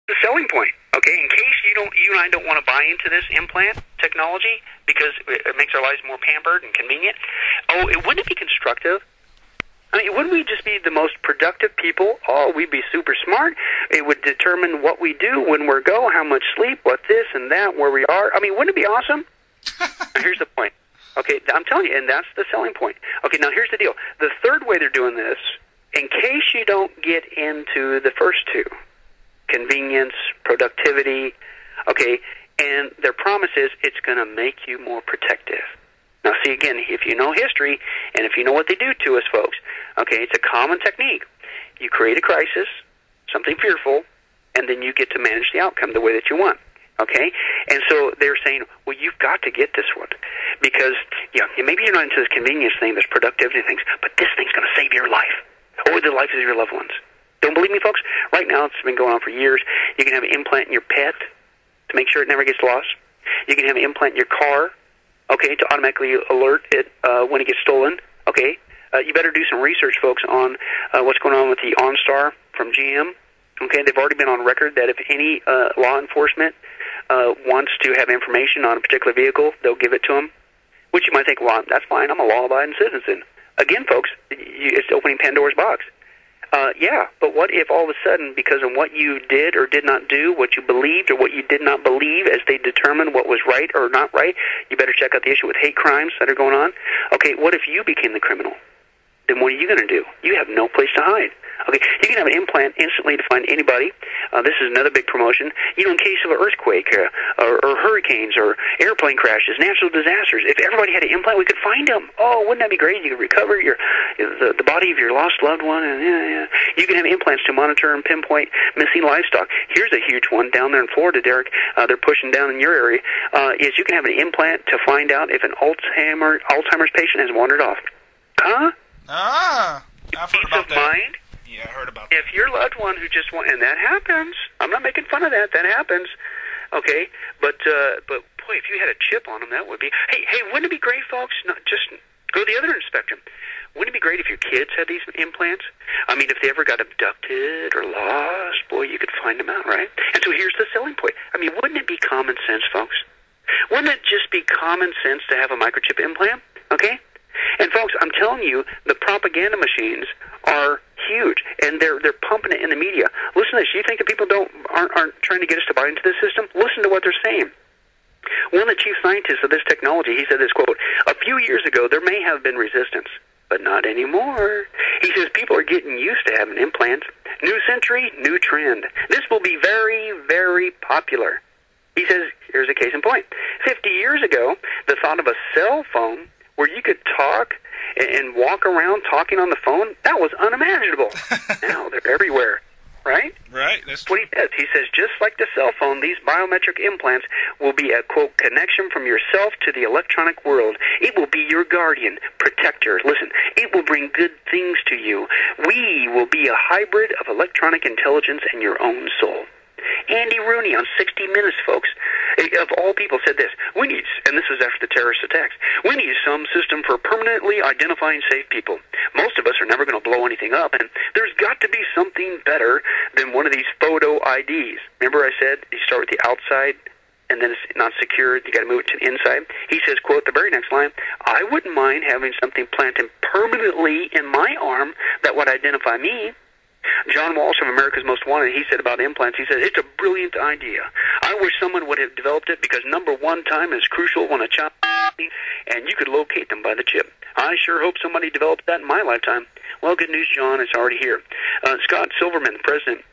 The selling point, okay? In case you and I don't want to buy into this implant technology because it makes our lives more pampered and convenient. Oh, wouldn't it be constructive? I mean, wouldn't we just be the most productive people? Oh, we'd be super smart. It would determine what we do, when we go, how much sleep, what this and that, where we are. I mean, wouldn't it be awesome? Now, here's the point. Okay, I'm telling you, and that's the selling point. Okay, now here's the deal. The third way they're doing this, in case you don't get into the first two, convenience, productivity, okay, and their promise is it's going to make you more protective. Now, see, again, if you know history, and if you know what they do to us, folks, okay, it's a common technique. You create a crisis, something fearful, and then you get to manage the outcome the way that you want, okay? And so they're saying, well, you've got to get this one, because, maybe you're not into this convenience thing, this productivity things, but this thing's going to save your life, or the lives of your loved ones. Don't believe me, folks? Right now, it's been going on for years. You can have an implant in your pet to make sure it never gets lost. You can have an implant in your car, okay, to automatically alert it when it gets stolen, okay? You better do some research, folks, on what's going on with the OnStar from GM, okay? They've already been on record that if any law enforcement wants to have information on a particular vehicle, they'll give it to them, which you might think, well, that's fine, I'm a law-abiding citizen. Again, folks, it's opening Pandora's box. Yeah, but what if all of a sudden, because of what you did or did not do, what you believed or what you did not believe, as they determine what was right or not right, you better check out the issue with hate crimes that are going on. Okay, what if you became the criminal? Then what are you going to do? You have no place to hide. Okay, you can have an implant instantly to find anybody. This is another big promotion. In case of an earthquake or hurricanes or airplane crashes, natural disasters, if everybody had an implant, we could find them. Oh, wouldn't that be great? You could recover the body of your lost loved one. And you can have implants to monitor and pinpoint missing livestock. Here's a huge one down there in Florida, Derek. They're pushing down in your area. Is you can have an implant to find out if an Alzheimer's patient has wandered off. Huh? I've heard about that. Peace of mind. Yeah, I heard about that. If your loved one who just and that happens, I'm not making fun of that. That happens, okay. But boy, if you had a chip on them, that would be. Hey, wouldn't it be great, folks? Not just go the other end of the spectrum. Wouldn't it be great if your kids had these implants? I mean, if they ever got abducted or lost, boy, you could find them out, right? And so here's the selling point. I mean, wouldn't it be common sense, folks? Wouldn't it just be common sense to have a microchip implant? Okay. And folks, I'm telling you, the propaganda machines are huge, and they're pumping it in the media. Listen to this. You think that people aren't trying to get us to buy into this system? Listen to what they're saying. One of the chief scientists of this technology, he said this, quote, "A few years ago, there may have been resistance, but not anymore." He says people are getting used to having implants. New century, new trend. This will be very, very popular. He says, here's a case in point. 50 years ago, the thought of a cell phone where you could talk and walk around talking on the phone, that was unimaginable. Now they're everywhere, right? Right. That's what he says. He says, just like the cell phone, these biometric implants will be a, quote, connection from yourself to the electronic world. It will be your guardian, protector. Listen, it will bring good things to you. We will be a hybrid of electronic intelligence and your own soul. Andy Rooney on 60 Minutes, folks, of all people, said this. We need, and this was after the terrorist attacks, we need some system for permanently identifying safe people. Most of us are never going to blow anything up, and there's got to be something better than one of these photo IDs. Remember I said you start with the outside, and then it's not secured, you got to move it to the inside? He says, quote, the very next line, I wouldn't mind having something planted permanently in my arm that would identify me. John Walsh of America's Most Wanted, he said about implants, he said, it's a brilliant idea. I wish someone would have developed it because number one, time is crucial when a child, and you could locate them by the chip. I sure hope somebody developed that in my lifetime. Well, good news, John, it's already here. Scott Silverman, the president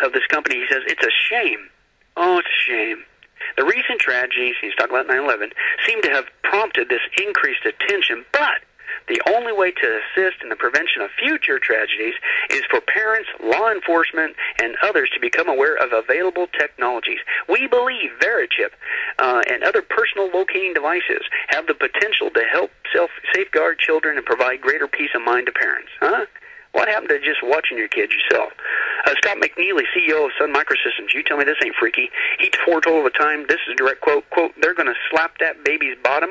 of this company, he says, it's a shame. Oh, it's a shame. The recent tragedies, he's talking about 9/11, seem to have prompted this increased attention, but the only way to assist in the prevention of future tragedies is for parents, law enforcement, and others to become aware of available technologies. We believe Verichip and other personal locating devices have the potential to help safeguard children and provide greater peace of mind to parents. Huh? What happened to just watching your kids yourself? Scott McNeely, CEO of Sun Microsystems, you tell me this ain't freaky. He foretold at the time, this is a direct quote, they're going to slap that baby's bottom,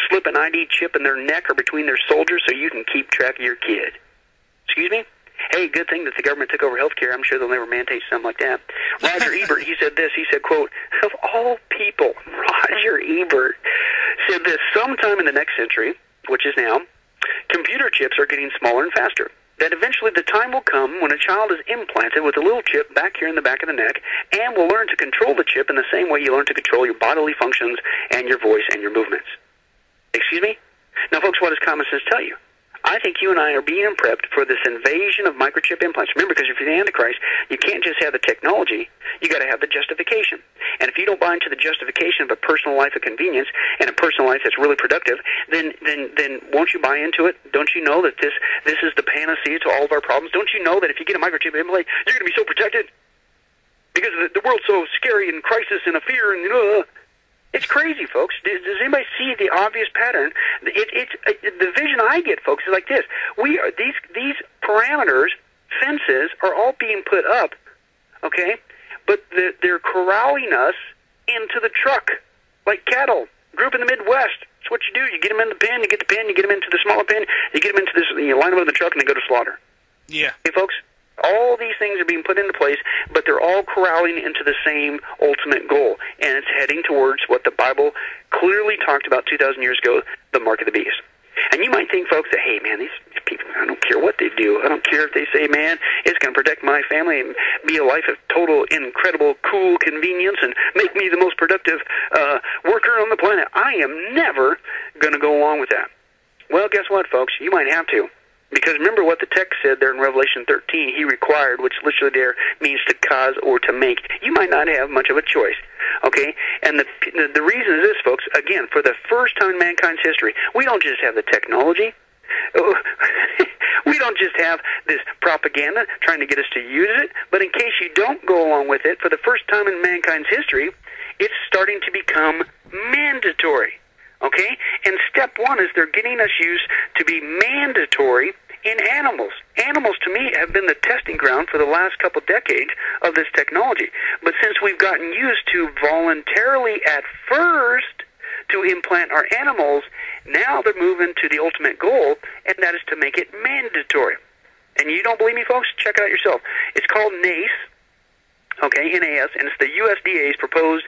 slip an ID chip in their neck or between their shoulders so you can keep track of your kid. Excuse me? Hey, good thing that the government took over health care. I'm sure they'll never mandate something like that. Roger Ebert, he said this. He said, quote, of all people, Roger Ebert said this, sometime in the next century, which is now, computer chips are getting smaller and faster. That eventually the time will come when a child is implanted with a little chip back here in the back of the neck and will learn to control the chip in the same way you learn to control your bodily functions and your voice and your movements. Excuse me? Now, folks, what does common sense tell you? I think you and I are being prepped for this invasion of microchip implants. Remember, because if you're the Antichrist, you can't just have the technology. You got to have the justification. And if you don't buy into the justification of a personal life of convenience and a personal life that's really productive, then won't you buy into it? Don't you know that this is the panacea to all of our problems? Don't you know that if you get a microchip implant, you're going to be so protected? Because the world's so scary and crisis and a fear and it's crazy, folks. Does anybody see the obvious pattern? The vision I get, folks, is like this: we are these parameters, fences, are all being put up, okay? But they're corralling us into the truck like cattle. Grew up in the Midwest. That's what you do. You get them in the pen. You get the pen. You get them into the smaller pen. You get them into this. You line them up in the truck, and they go to slaughter. Yeah. Okay, folks. All these things are being put into place, but they're all corralling into the same ultimate goal, and it's heading towards what the Bible clearly talked about 2,000 years ago, the mark of the beast. And you might think, folks, that, hey, man, these people, I don't care what they do. I don't care if they say, man, it's going to protect my family and be a life of total, incredible, cool convenience and make me the most productive worker on the planet. I am never going to go along with that. Well, guess what, folks? You might have to. Because remember what the text said there in Revelation 13, he required, which literally there means to cause or to make. You might not have much of a choice, okay? And the reason is this, folks, again, for the first time in mankind's history, we don't just have the technology. We don't just have this propaganda trying to get us to use it, but in case you don't go along with it, for the first time in mankind's history, it's starting to become mandatory, okay? And step one is they're getting us used to be mandatory in animals. Animals, to me, have been the testing ground for the last couple decades of this technology. But since we've gotten used to voluntarily at first to implant our animals, now they're moving to the ultimate goal, and that is to make it mandatory. And you don't believe me, folks? Check it out yourself. It's called NACE, okay, NAS, and it's the USDA's proposed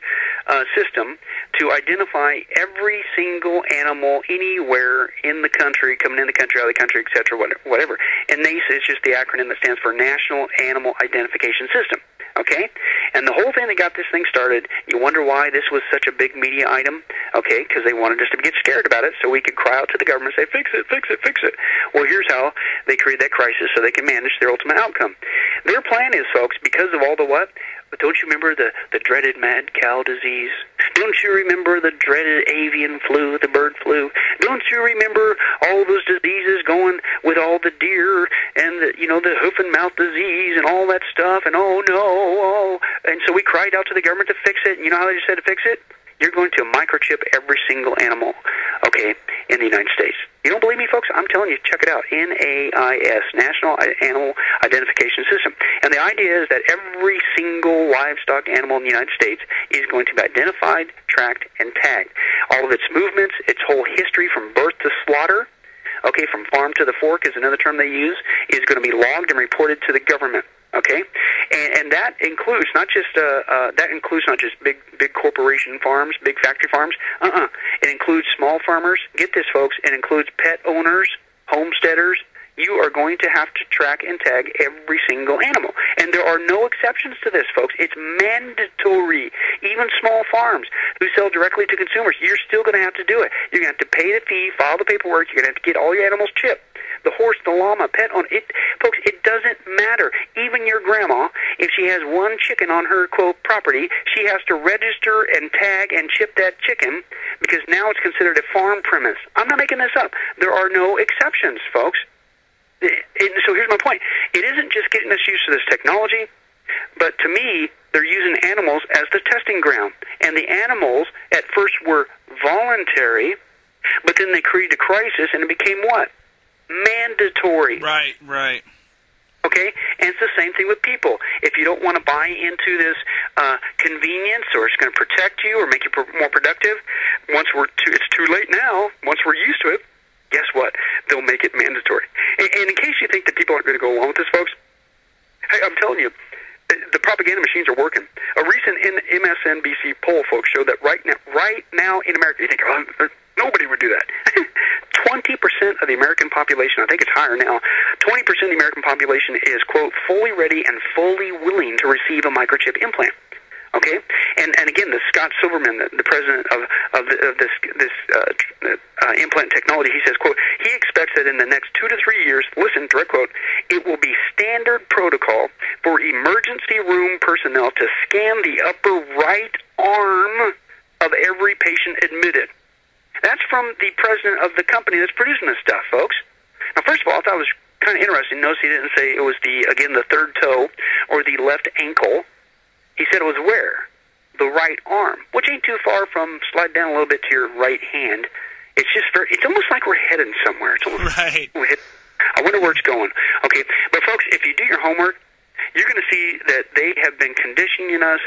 system to identify every single animal anywhere in the country, coming in the country, out of the country, etc., whatever. And NACE is just the acronym that stands for National Animal Identification System, okay? And the whole thing that got this thing started, you wonder why this was such a big media item, okay? Because they wanted us to get scared about it so we could cry out to the government and say, fix it, fix it, fix it. Well, here's how they create that crisis so they can manage their ultimate outcome. Their plan is, folks, because of all the what? But don't you remember the dreaded mad cow disease? Don't you remember the dreaded avian flu, the bird flu? Don't you remember all those diseases going with all the deer and the hoof and mouth disease and all that stuff? And oh no, oh. And so we cried out to the government to fix it. And you know how they just said to fix it? You're going to microchip every single animal, okay, in the United States. You don't believe me, folks? I'm telling you, check it out. NAIS, National Animal Identification System. And the idea is that every single livestock animal in the United States is going to be identified, tracked, and tagged. All of its movements, its whole history from birth to slaughter, okay, from farm to the fork is another term they use, is going to be logged and reported to the government. Okay, and that includes not just big corporation farms, big factory farms. It includes small farmers. Get this, folks. It includes pet owners, homesteaders. You are going to have to track and tag every single animal, and there are no exceptions to this, folks. It's mandatory. Even small farms who sell directly to consumers, you're still going to have to do it. You're going to have to pay the fee, file the paperwork. You're going to have to get all your animals chipped. The horse, the llama, pet owner, folks, it doesn't matter. Even your grandma, if she has one chicken on her, quote, property, she has to register and tag and chip that chicken because now it's considered a farm premise. I'm not making this up. There are no exceptions, folks. So here's my point. It isn't just getting us used to this technology, but to me, they're using animals as the testing ground. And the animals at first were voluntary, but then they created a crisis and it became what? Mandatory. Right. Okay? And it's the same thing with people. If you don't want to buy into this convenience or it's going to protect you or make you more productive, it's too late now. Once we're used to it, guess what? They'll make it mandatory. And in case you think that people aren't going to go along with this, folks, hey, I'm telling you, the propaganda machines are working. A recent MSNBC poll, folks, showed that right now in America, you think, oh, nobody would do that. 20% of the American population, I think it's higher now, 20% of the American population is, quote, fully ready and fully willing to receive a microchip implant. Okay, and again, the Scott Silverman, the president of this implant technology, he says, quote, he expects that in the next 2 to 3 years, listen, direct quote, it will be standard protocol for emergency room personnel to scan the upper right arm of every patient admitted. That's from the president of the company that's producing this stuff, folks. Now, first of all, I thought it was kind of interesting. Notice he didn't say it was the third toe or the left ankle. He said it was where? The right arm, which ain't too far from slide down a little bit to your right hand. It's just it's almost like we're heading somewhere. It's almost right. I wonder where it's going. Okay, but folks, if you do your homework, you're going to see that they have been conditioning us